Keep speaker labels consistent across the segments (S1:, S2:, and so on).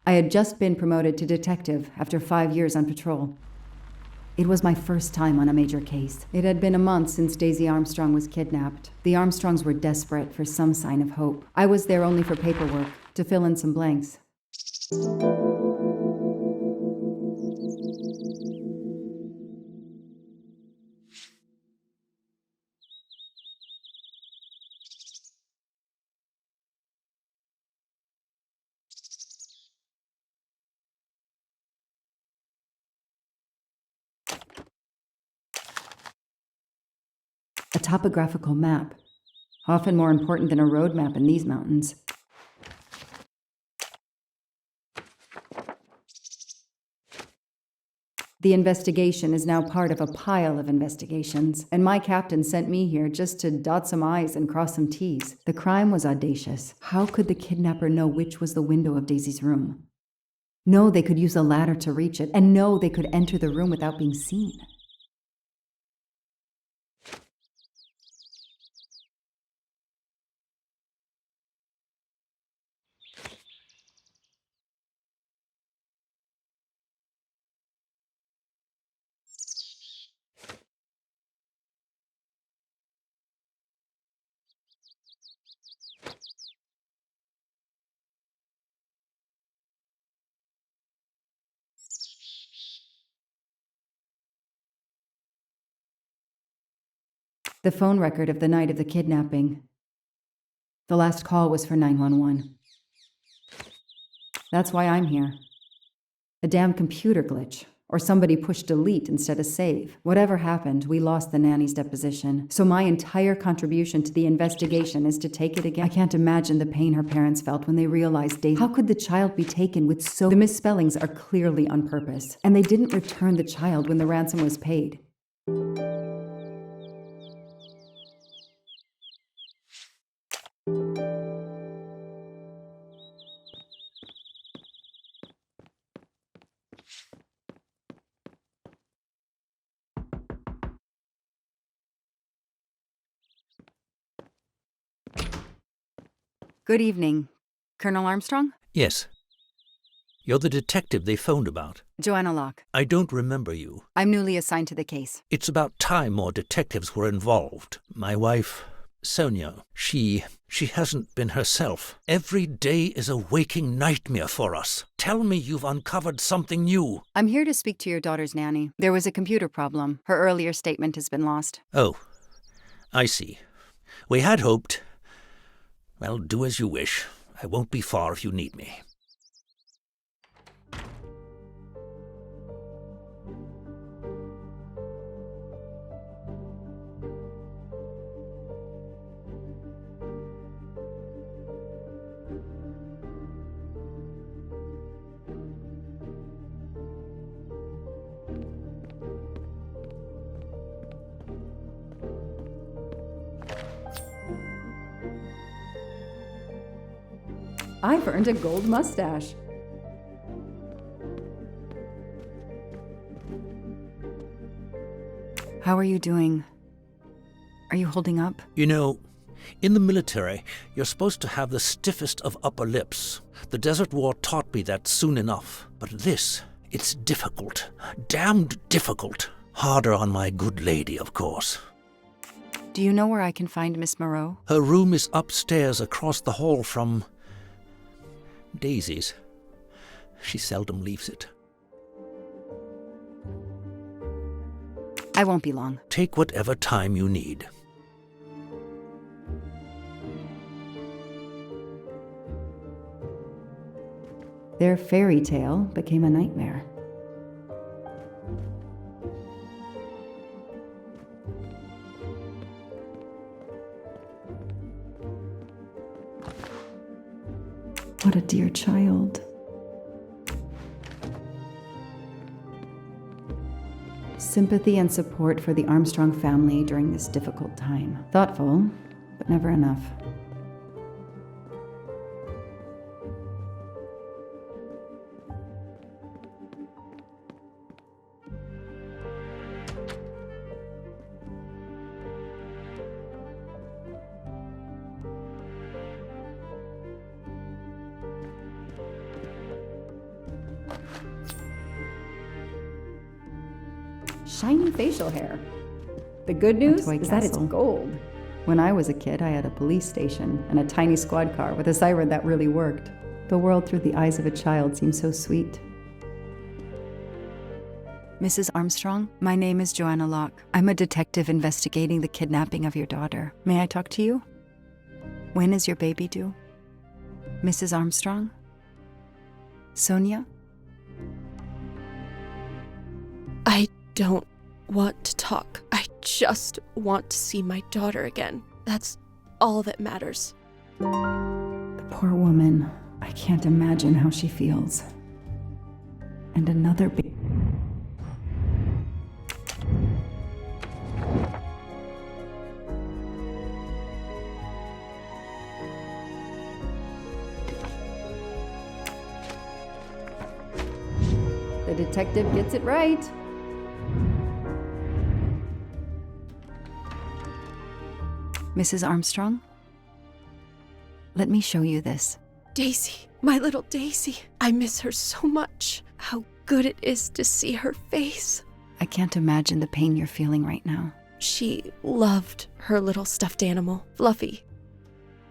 S1: I had just been promoted to detective after 5 years on patrol. It was my first time on a major case. It had been a month since Daisy Armstrong was kidnapped. The Armstrongs were desperate for some sign of hope. I was there only for paperwork, to fill in some blanks. A topographical map, often more important than a road map in these mountains. The investigation is now part of a pile of investigations, and my captain sent me here just to dot some I's and cross some T's. The crime was audacious. How could the kidnapper know which was the window of Daisy's room? No, they could use a ladder to reach it, and no, they could enter the room without being seen. The phone record of the night of the kidnapping. The last call was for 911. That's why I'm here. A damn computer glitch, or somebody pushed delete instead of save. Whatever happened, we lost the nanny's deposition, so my entire contribution to the investigation is to take it again. I can't imagine the pain her parents felt when they realized Daisy. How could the child be taken with so... The misspellings are clearly on purpose, and they didn't return the child when the ransom was paid. Good evening. Colonel Armstrong?
S2: Yes. You're the detective they phoned about.
S1: Joanna Locke.
S2: I don't remember you.
S1: I'm newly assigned to the case.
S2: It's about time more detectives were involved. My wife, Sonia, she hasn't been herself. Every day is a waking nightmare for us. Tell me you've uncovered something new.
S1: I'm here to speak to your daughter's nanny. There was a computer problem. Her earlier statement has been lost.
S2: Oh, I see. We had hoped... Well, do as you wish. I won't be far if you need me.
S1: I've earned a gold mustache. How are you doing? Are you holding up?
S2: You know, in the military, you're supposed to have the stiffest of upper lips. The Desert War taught me that soon enough. But this, it's difficult. Damned difficult. Harder on my good lady, of course.
S1: Do you know where I can find Miss Moreau?
S2: Her room is upstairs across the hall from... Daisy's. She seldom leaves it.
S1: I won't be long.
S2: Take whatever time you need.
S1: Their fairy tale became a nightmare. What a dear child. Sympathy and support for the Armstrong family during this difficult time. Thoughtful, but never enough. shiny facial hair. The good news is that it's gold. When I was a kid, I had a police station and a tiny squad car with a siren that really worked. The world through the eyes of a child seems so sweet.
S3: Mrs. Armstrong, my name is Joanna Locke. I'm a detective investigating the kidnapping of your daughter. May I talk to you? When is your baby due? Mrs. Armstrong? Sonia?
S4: I don't want to talk. I just want to see my daughter again. That's all that matters.
S1: The poor woman. I can't imagine how she feels. And another baby. The detective gets it right.
S3: Mrs. Armstrong? Let me show you this.
S4: Daisy, my little Daisy. I miss her so much. How good it is to see her face.
S3: I can't imagine the pain you're feeling right now.
S4: She loved her little stuffed animal, Fluffy.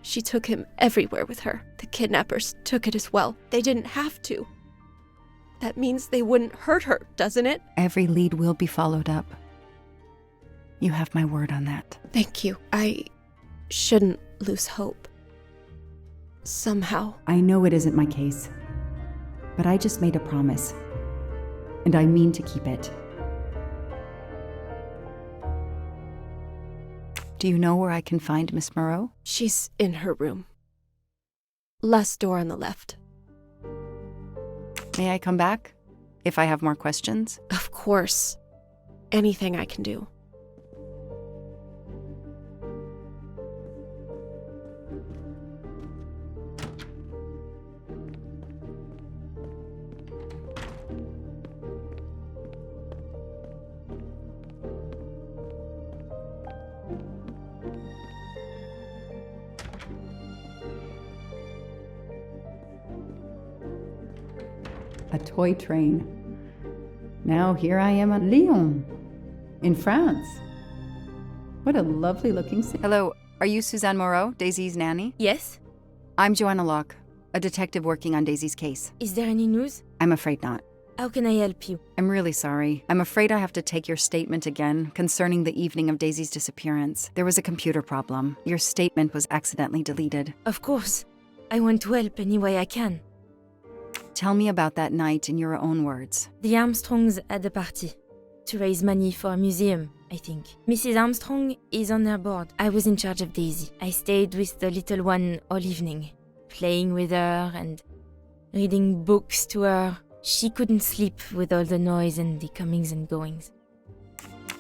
S4: She took him everywhere with her. The kidnappers took it as well. They didn't have to. That means they wouldn't hurt her, doesn't it?
S3: Every lead will be followed up. You have my word on that.
S4: Thank you. I shouldn't lose hope. Somehow.
S1: I know it isn't my case, but I just made a promise, and I mean to keep it.
S3: Do you know where I can find Miss Moreau?
S4: She's in her room. Last door on the left.
S3: May I come back if I have more questions?
S4: Of course. Anything I can do.
S1: A toy train. Now here I am at Lyon, in France. What a lovely looking city.
S3: Hello, are you Suzanne Moreau, Daisy's nanny?
S5: Yes?
S3: I'm Joanna Locke, a detective working on Daisy's case.
S5: Is there any news?
S3: I'm afraid not.
S5: How can I help you?
S3: I'm really sorry. I'm afraid I have to take your statement again concerning the evening of Daisy's disappearance. There was a computer problem. Your statement was accidentally deleted.
S5: Of course. I want to help any way I can.
S3: Tell me about that night in your own words.
S5: The Armstrongs had a party to raise money for a museum, I think. Mrs. Armstrong is on her board. I was in charge of Daisy. I stayed with the little one all evening, playing with her and reading books to her. She couldn't sleep with all the noise and the comings and goings.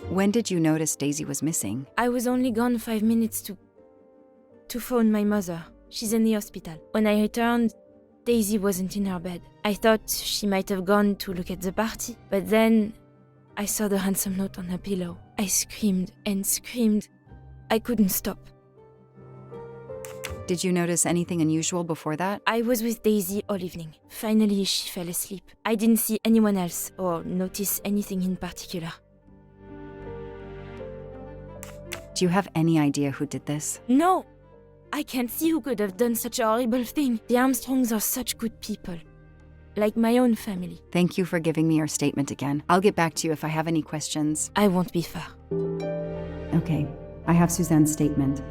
S3: When did you notice Daisy was missing?
S5: I was only gone 5 minutes to phone my mother. She's in the hospital. When I returned, Daisy wasn't in her bed. I thought she might have gone to look at the party, but then I saw the ransom note on her pillow. I screamed and screamed. I couldn't stop.
S3: Did you notice anything unusual before that?
S5: I was with Daisy all evening. Finally, she fell asleep. I didn't see anyone else or notice anything in particular.
S3: Do you have any idea who did this?
S5: No! I can't see who could have done such a horrible thing. The Armstrongs are such good people. Like my own family.
S3: Thank you for giving me your statement again. I'll get back to you if I have any questions.
S5: I won't be far.
S1: Okay, I have Suzanne's statement,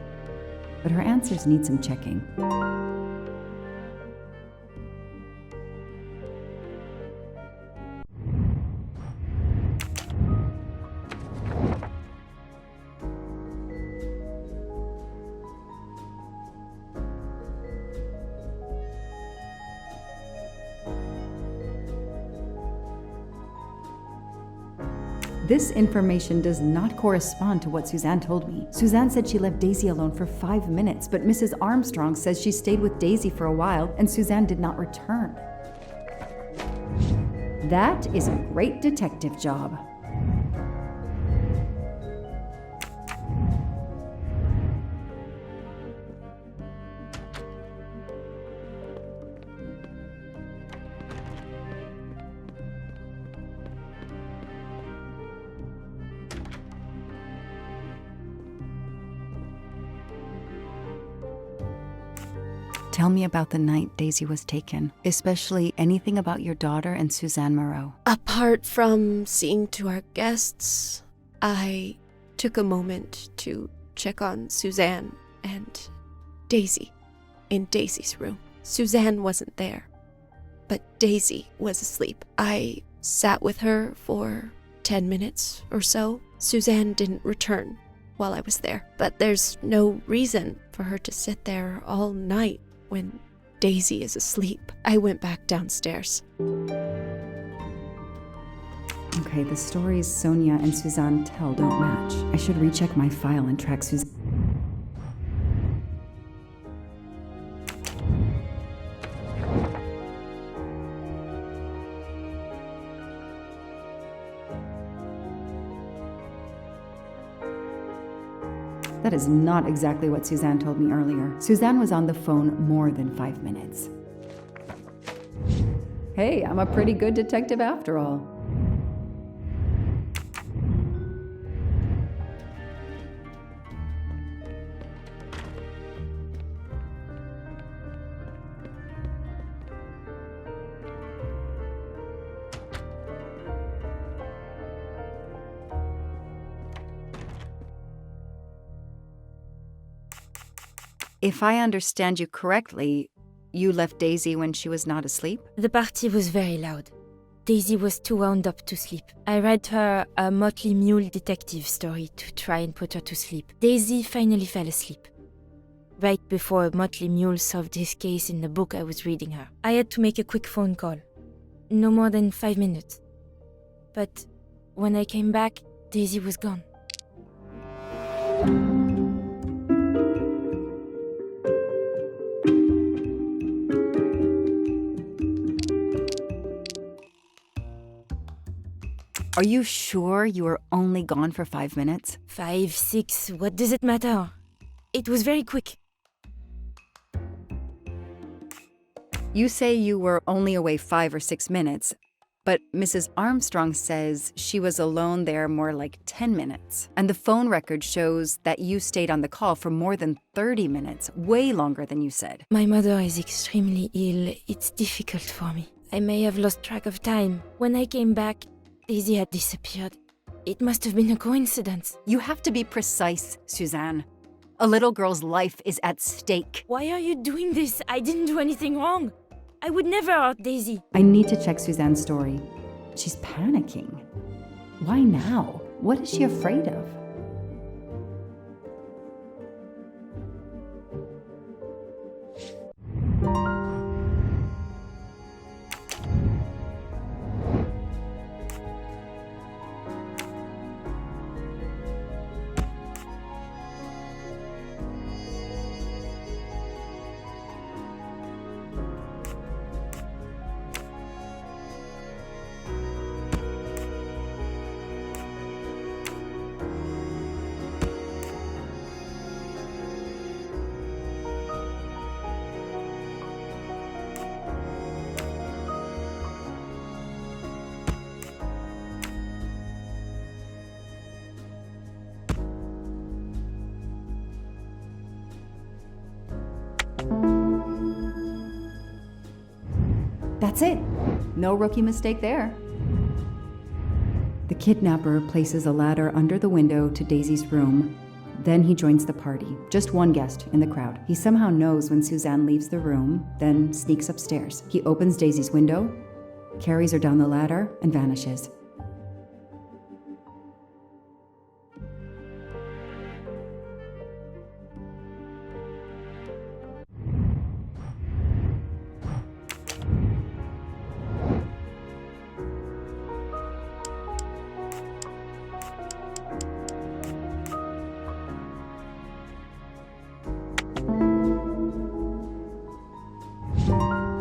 S1: but her answers need some checking. This information does not correspond to what Suzanne told me. Suzanne said she left Daisy alone for 5 minutes, but Mrs. Armstrong says she stayed with Daisy for a while and Suzanne did not return. That is a great detective job.
S3: Tell me about the night Daisy was taken, especially anything about your daughter and Suzanne Moreau.
S4: Apart from seeing to our guests, I took a moment to check on Suzanne and Daisy in Daisy's room. Suzanne wasn't there, but Daisy was asleep. I sat with her for 10 minutes or so. Suzanne didn't return while I was there, but there's no reason for her to sit there all night when Daisy is asleep. I went back downstairs.
S1: Okay, the stories Sonia and Suzanne tell don't match. I should recheck my file and track Suzanne. That is not exactly what Suzanne told me earlier. Suzanne was on the phone more than 5 minutes. Hey, I'm a pretty good detective after all.
S3: If I understand you correctly, you left Daisy when she was not asleep?
S5: The party was very loud. Daisy was too wound up to sleep. I read her a Motley Mule detective story to try and put her to sleep. Daisy finally fell asleep, right before Motley Mule solved his case in the book I was reading her. I had to make a quick phone call. No more than 5 minutes. But when I came back, Daisy was gone.
S3: Are you sure you were only gone for 5 minutes?
S5: 5, 6, what does it matter? It was very quick.
S3: You say you were only away 5 or 6 minutes, but Mrs. Armstrong says she was alone there more like 10 minutes. And the phone record shows that you stayed on the call for more than 30 minutes, way longer than you said.
S5: My mother is extremely ill. It's difficult for me. I may have lost track of time. When I came back, Daisy had disappeared. It must have been a coincidence.
S3: You have to be precise, Suzanne. A little girl's life is at stake.
S5: Why are you doing this? I didn't do anything wrong. I would never hurt Daisy.
S1: I need to check Suzanne's story. She's panicking. Why now? What is she afraid of? That's it. No rookie mistake there. The kidnapper places a ladder under the window to Daisy's room. Then he joins the party, just one guest in the crowd. He somehow knows when Suzanne leaves the room, then sneaks upstairs. He opens Daisy's window, carries her down the ladder, and vanishes.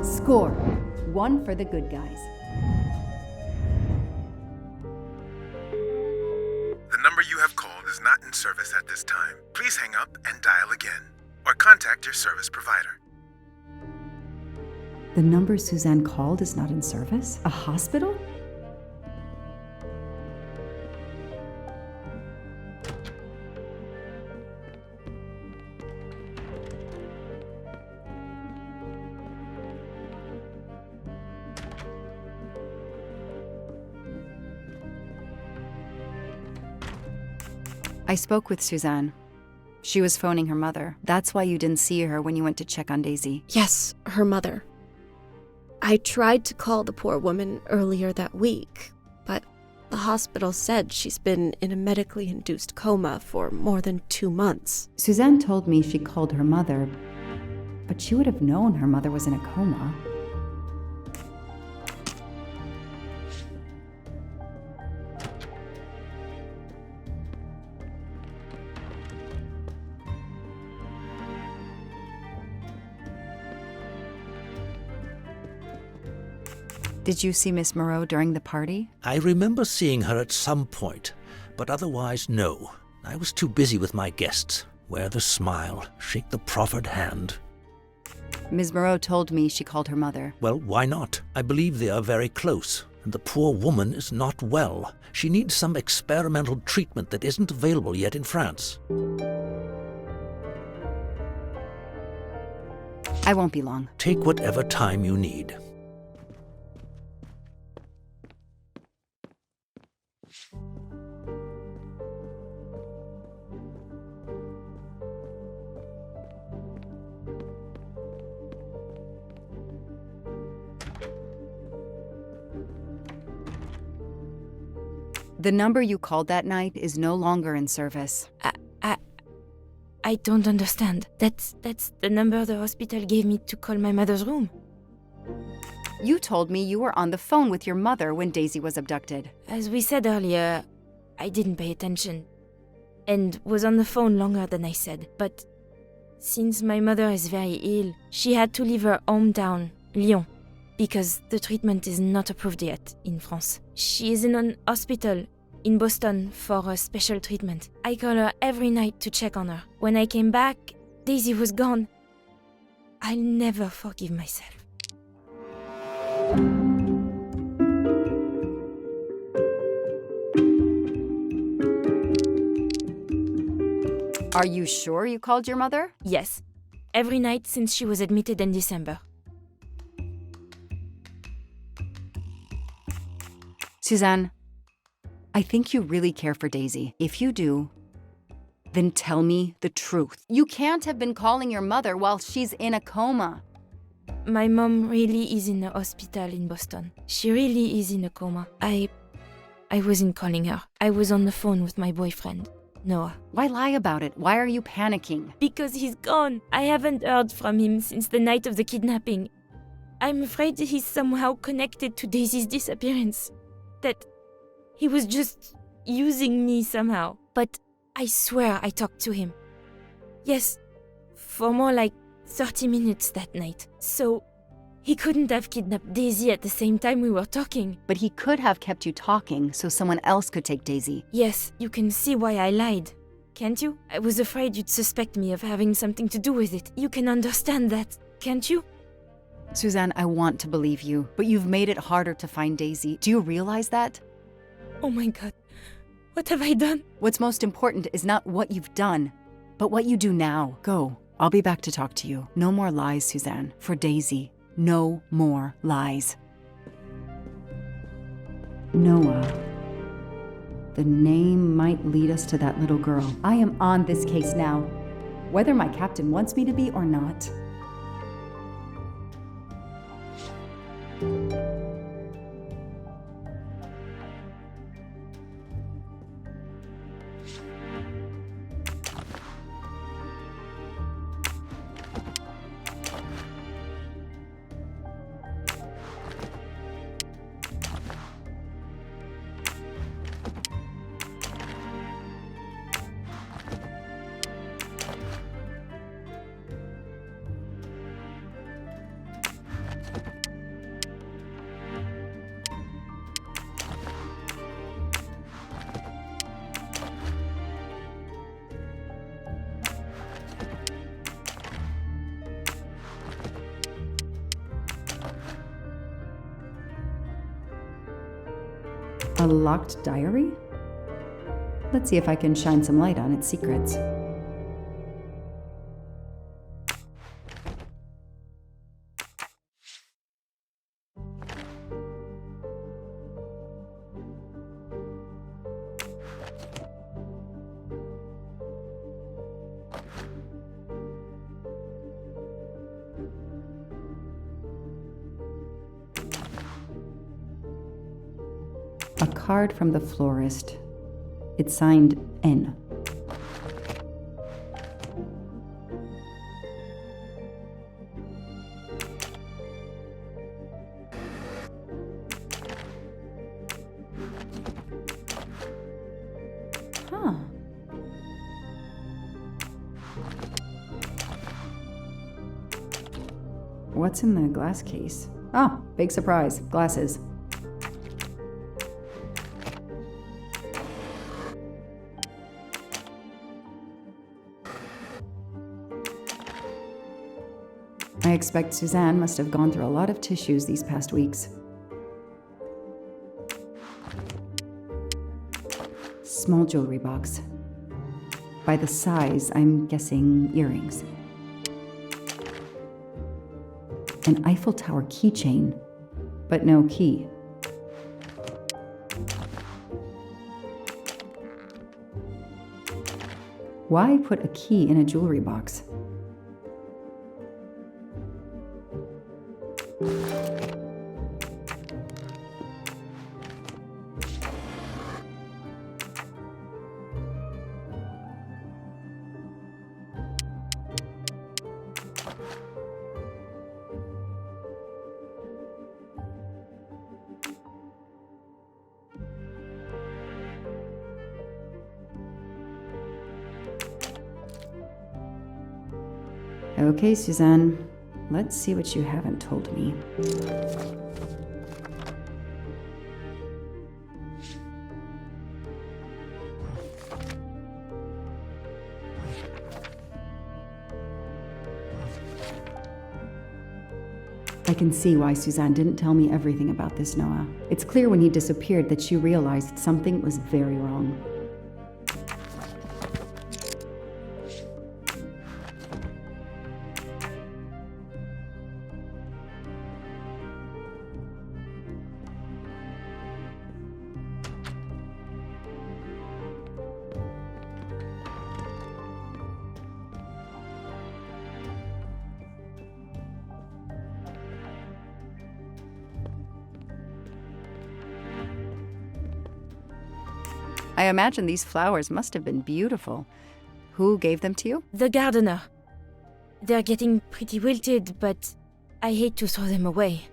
S1: Score. 1 for the good guys.
S6: The number you have called is not in service at this time. Please hang up and dial again, or contact your service provider.
S1: The number Suzanne called is not in service? A hospital?
S3: I spoke with Suzanne. She was phoning her mother. That's why you didn't see her when you went to check on Daisy.
S4: Yes, her mother. I tried to call the poor woman earlier that week, but the hospital said she's been in a medically induced coma for more than 2 months.
S1: Suzanne told me she called her mother, but she would have known her mother was in a coma.
S3: Did you see Miss Moreau during the party?
S2: I remember seeing her at some point, but otherwise no. I was too busy with my guests. Wear the smile, shake the proffered hand.
S3: Ms. Moreau told me she called her mother.
S2: Well, why not? I believe they are very close, and the poor woman is not well. She needs some experimental treatment that isn't available yet in France.
S3: I won't be long.
S2: Take whatever time you need.
S3: The number you called that night is no longer in service.
S5: I don't understand. That's the number the hospital gave me to call my mother's room.
S3: You told me you were on the phone with your mother when Daisy was abducted.
S5: As we said earlier, I didn't pay attention and was on the phone longer than I said. But since my mother is very ill, she had to leave her hometown, Lyon, because the treatment is not approved yet in France. She is in an hospital in Boston for a special treatment. I call her every night to check on her. When I came back, Daisy was gone. I'll never forgive myself.
S3: Are you sure you called your mother?
S5: Yes, every night since she was admitted in December.
S3: Suzanne, I think you really care for Daisy. If you do, then tell me the truth. You can't have been calling your mother while she's in a coma.
S5: My mom really is in a hospital in Boston. She really is in a coma. I wasn't calling her. I was on the phone with my boyfriend, Noah.
S3: Why lie about it? Why are you panicking?
S5: Because he's gone. I haven't heard from him since the night of the kidnapping. I'm afraid he's somehow connected to Daisy's disappearance. That he was just using me somehow. But I swear I talked to him. Yes, for more like 30 minutes that night. So he couldn't have kidnapped Daisy at the same time we were talking.
S3: But he could have kept you talking so someone else could take Daisy.
S5: Yes, you can see why I lied. Can't you? I was afraid you'd suspect me of having something to do with it. You can understand that, can't you?
S3: Suzanne, I want to believe you, but you've made it harder to find Daisy. Do you realize that?
S5: Oh my god. What have I done?
S3: What's most important is not what you've done, but what you do now. Go. I'll be back to talk to you. No more lies, Suzanne. For Daisy, no more lies.
S1: Noah. The name might lead us to that little girl. I am on this case now, whether my captain wants me to be or not. A locked diary? Let's see if I can shine some light on its secrets. A card from the florist. It's signed N. Huh. What's in the glass case? Oh, big surprise. Glasses. I expect Suzanne must have gone through a lot of tissues these past weeks. Small jewelry box. By the size, I'm guessing earrings. An Eiffel Tower keychain, but no key. Why put a key in a jewelry box? Okay, Suzanne, let's see what you haven't told me. I can see why Suzanne didn't tell me everything about this, Noah. It's clear when he disappeared that she realized something was very wrong. I imagine these flowers must have been beautiful. Who gave them to you?
S5: The gardener. They're getting pretty wilted, but I hate to throw them away.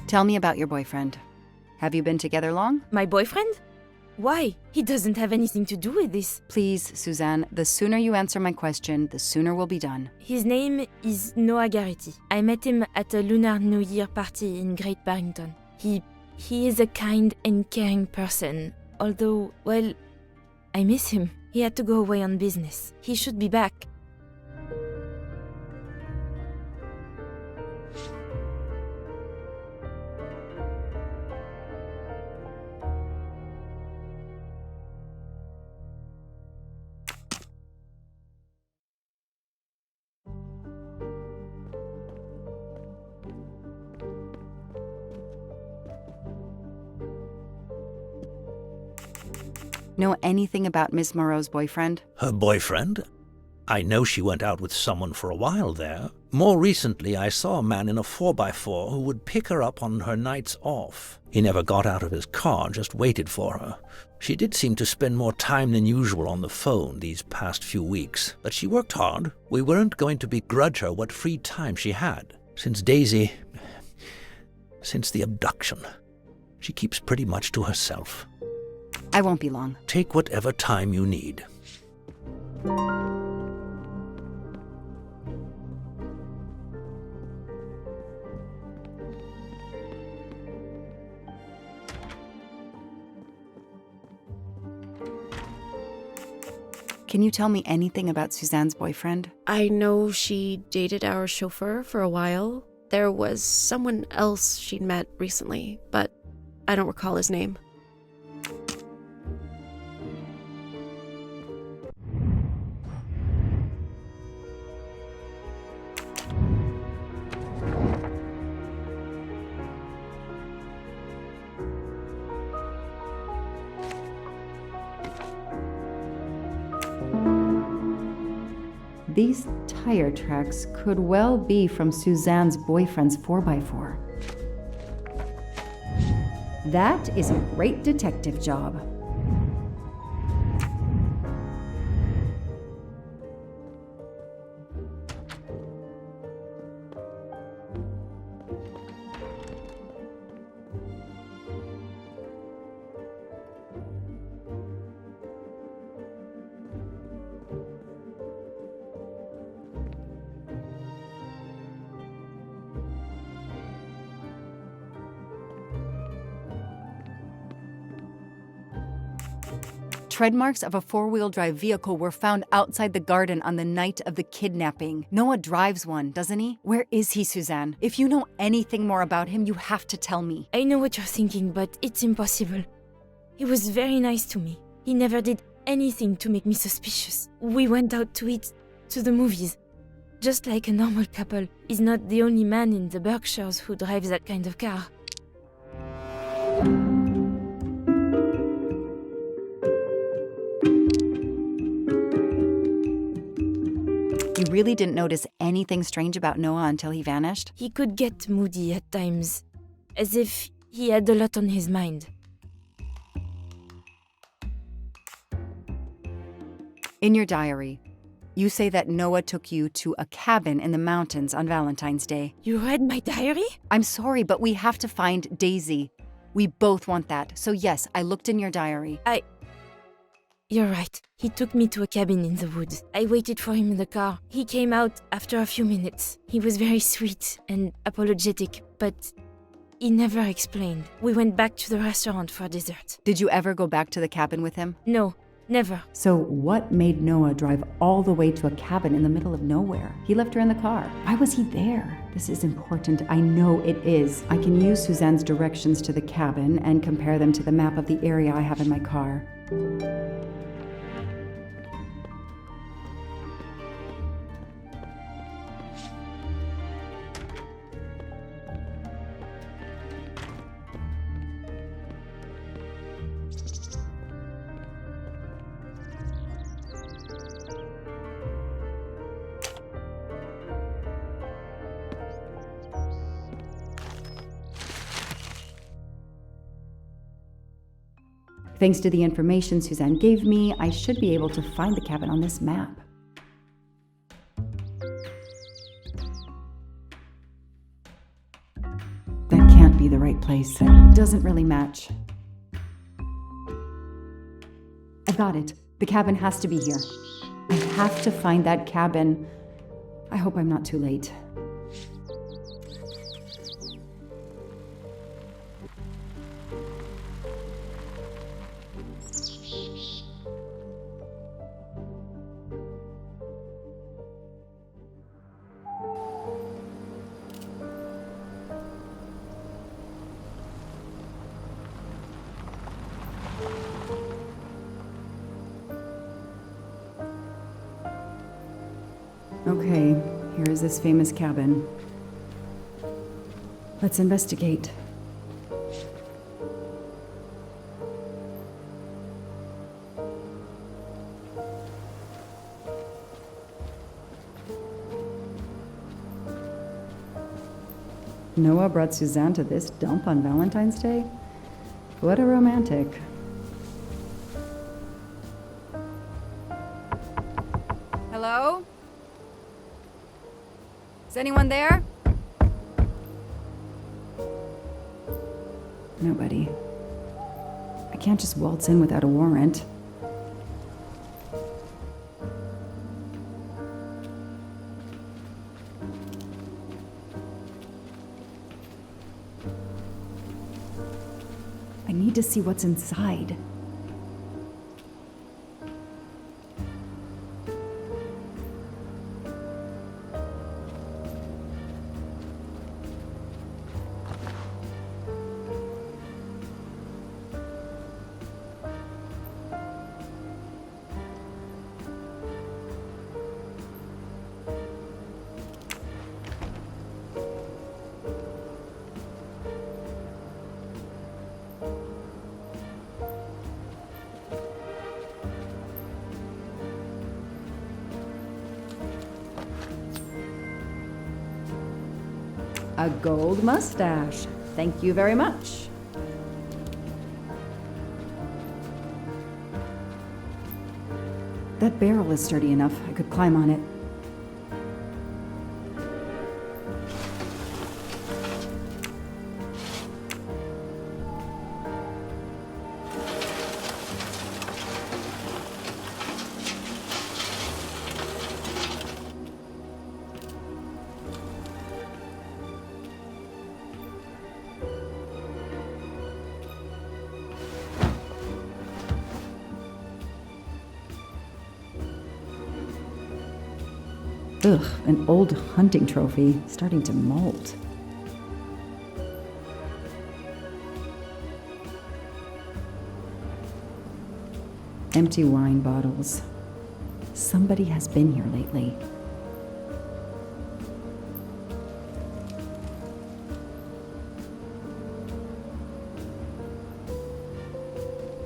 S3: Tell me about your boyfriend. Have you been together long?
S5: My boyfriend? Why? He doesn't have anything to do with this.
S3: Please, Suzanne, the sooner you answer my question, the sooner we'll be done.
S5: His name is Noah Garrity. I met him at a Lunar New Year party in Great Barrington. He is a kind and caring person. Although, well, I miss him. He had to go away on business. He should be back.
S3: Know anything about Miss Moreau's boyfriend?
S2: Her boyfriend? I know she went out with someone for a while there. More recently, I saw a man in a 4x4 who would pick her up on her nights off. He never got out of his car, just waited for her. She did seem to spend more time than usual on the phone these past few weeks, but she worked hard. We weren't going to begrudge her what free time she had. Since the abduction, she keeps pretty much to herself.
S3: I won't be long.
S2: Take whatever time you need.
S3: Can you tell me anything about Suzanne's boyfriend?
S4: I know she dated our chauffeur for a while. There was someone else she'd met recently, but I don't recall his name.
S1: These tire tracks could well be from Suzanne's boyfriend's 4x4. That is a great detective job.
S3: Tread marks of a four-wheel drive vehicle were found outside the garden on the night of the kidnapping. Noah drives one, doesn't he? Where is he, Suzanne? If you know anything more about him, you have to tell me.
S5: I know what you're thinking, but it's impossible. He was very nice to me. He never did anything to make me suspicious. We went out to eat, to the movies. Just like a normal couple. He's not the only man in the Berkshires who drives that kind of car.
S3: You really didn't notice anything strange about Noah until he vanished?
S5: He could get moody at times, as if he had a lot on his mind.
S3: In your diary, you say that Noah took you to a cabin in the mountains on Valentine's Day.
S5: You read my diary?
S3: I'm sorry, but we have to find Daisy. We both want that. So yes, I looked in your diary.
S5: You're right. He took me to a cabin in the woods. I waited for him in the car. He came out after a few minutes. He was very sweet and apologetic, but he never explained. We went back to the restaurant for dessert.
S3: Did you ever go back to the cabin with him?
S5: No, never.
S1: So what made Noah drive all the way to a cabin in the middle of nowhere? He left her in the car. Why was he there? This is important. I know it is. I can use Suzanne's directions to the cabin and compare them to the map of the area I have in my car. Thanks to the information Suzanne gave me, I should be able to find the cabin on this map. That can't be the right place. That doesn't really match. I got it. The cabin has to be here. I have to find that cabin. I hope I'm not too late. Okay, here is this famous cabin. Let's investigate. Noah brought Suzanne to this dump on Valentine's Day? What a romantic.
S3: Hello? Is anyone there?
S1: Nobody. I can't just waltz in without a warrant. I need to see what's inside. A gold mustache. Thank you very much. That barrel is sturdy enough. I could climb on it. Ugh, an old hunting trophy, starting to molt. Empty wine bottles. Somebody has been here lately.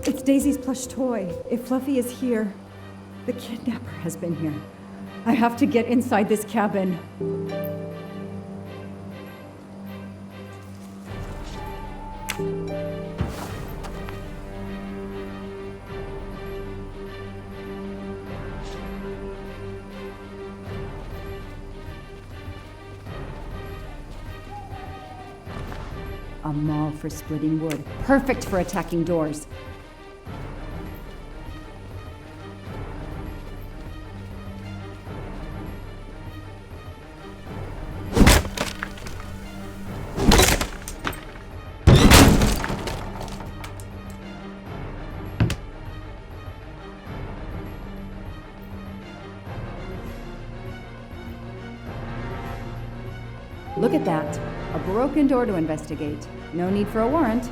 S1: It's Daisy's plush toy. If Fluffy is here, the kidnapper has been here. I have to get inside this cabin. A maul for splitting wood. Perfect for attacking doors. Look at that. A broken door to investigate. No need for a warrant.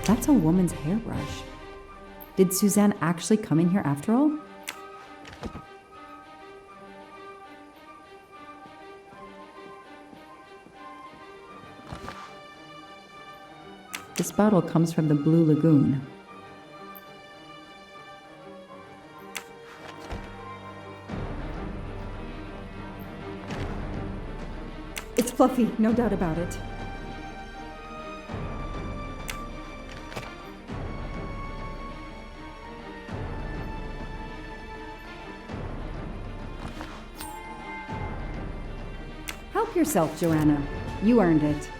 S1: That's a woman's hairbrush. Did Suzanne actually come in here after all? This bottle comes from the Blue Lagoon. It's Fluffy, no doubt about it. Help yourself, Joanna. You earned it.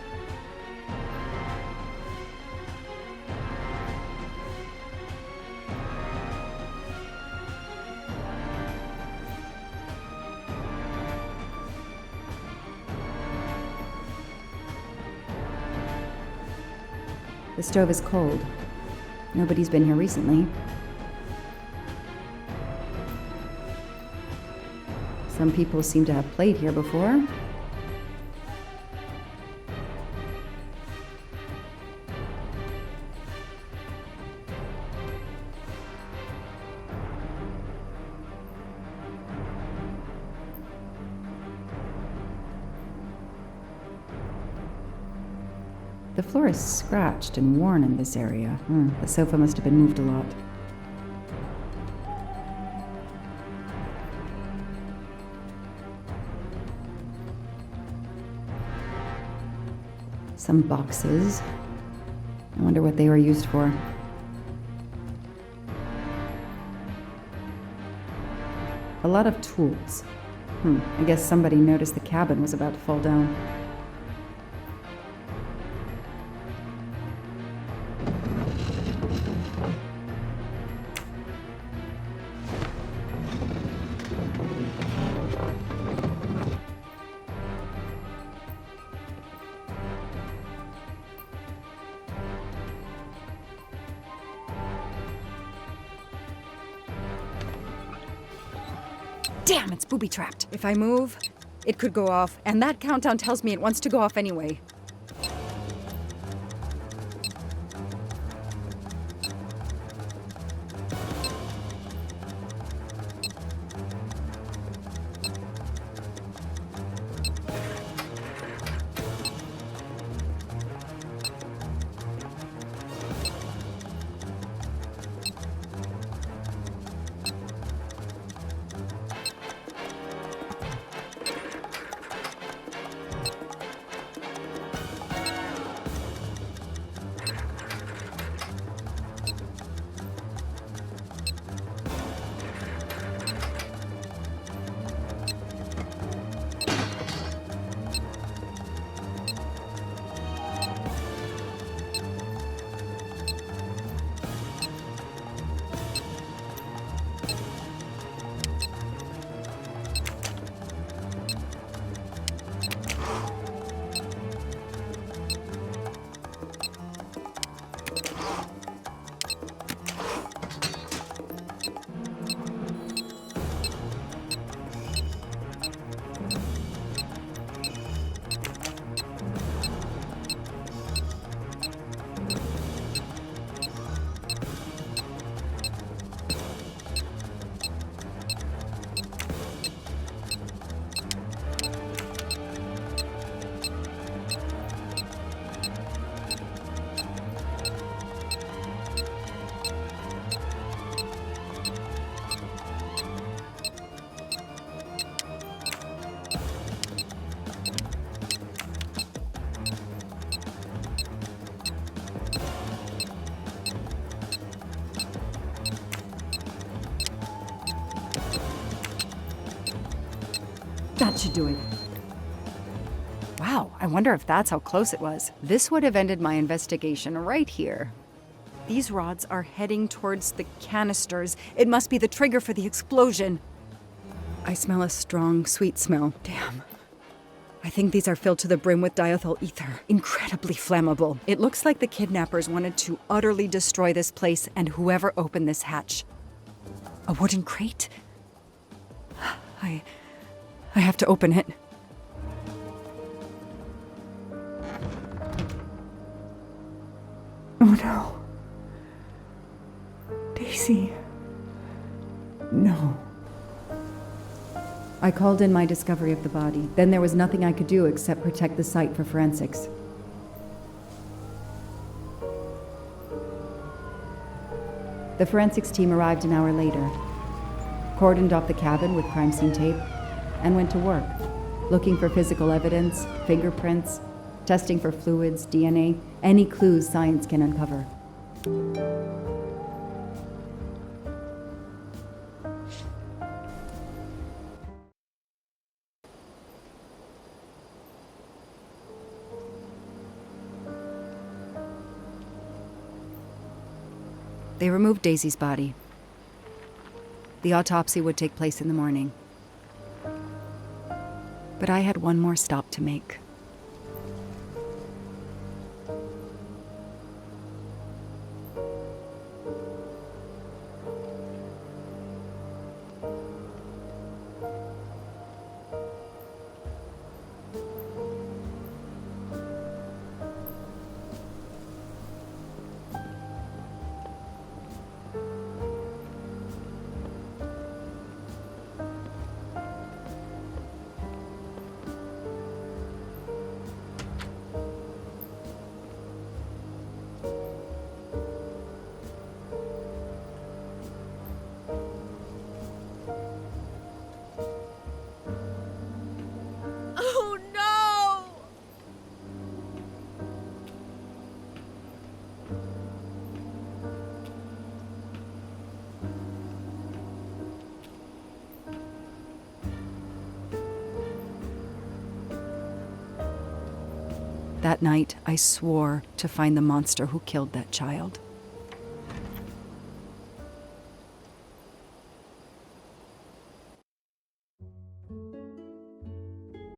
S1: The stove is cold. Nobody's been here recently. Some people seem to have played here before. The floor is scratched and worn in this area. The sofa must have been moved a lot. Some boxes. I wonder what they were used for. A lot of tools. I guess somebody noticed the cabin was about to fall down.
S3: Damn, it's booby-trapped. If I move, it could go off, and that countdown tells me it wants to go off anyway.
S1: That should do it.
S3: Wow, I wonder if that's how close it was. This would have ended my investigation right here. These rods are heading towards the canisters. It must be the trigger for the explosion. I smell a strong, sweet smell. Damn. I think these are filled to the brim with diethyl ether. Incredibly flammable. It looks like the kidnappers wanted to utterly destroy this place and whoever opened this hatch. A wooden crate? I have to open it. Oh no. Daisy. No.
S1: I called in my discovery of the body. Then there was nothing I could do except protect the site for forensics. The forensics team arrived an hour later, cordoned off the cabin with crime scene tape, and went to work, looking for physical evidence, fingerprints, testing for fluids, DNA, any clues science can uncover.
S3: They removed Daisy's body. The autopsy would take place in the morning. But I had one more stop to make.
S4: Oh no!
S3: That night, I swore to find the monster who killed that child.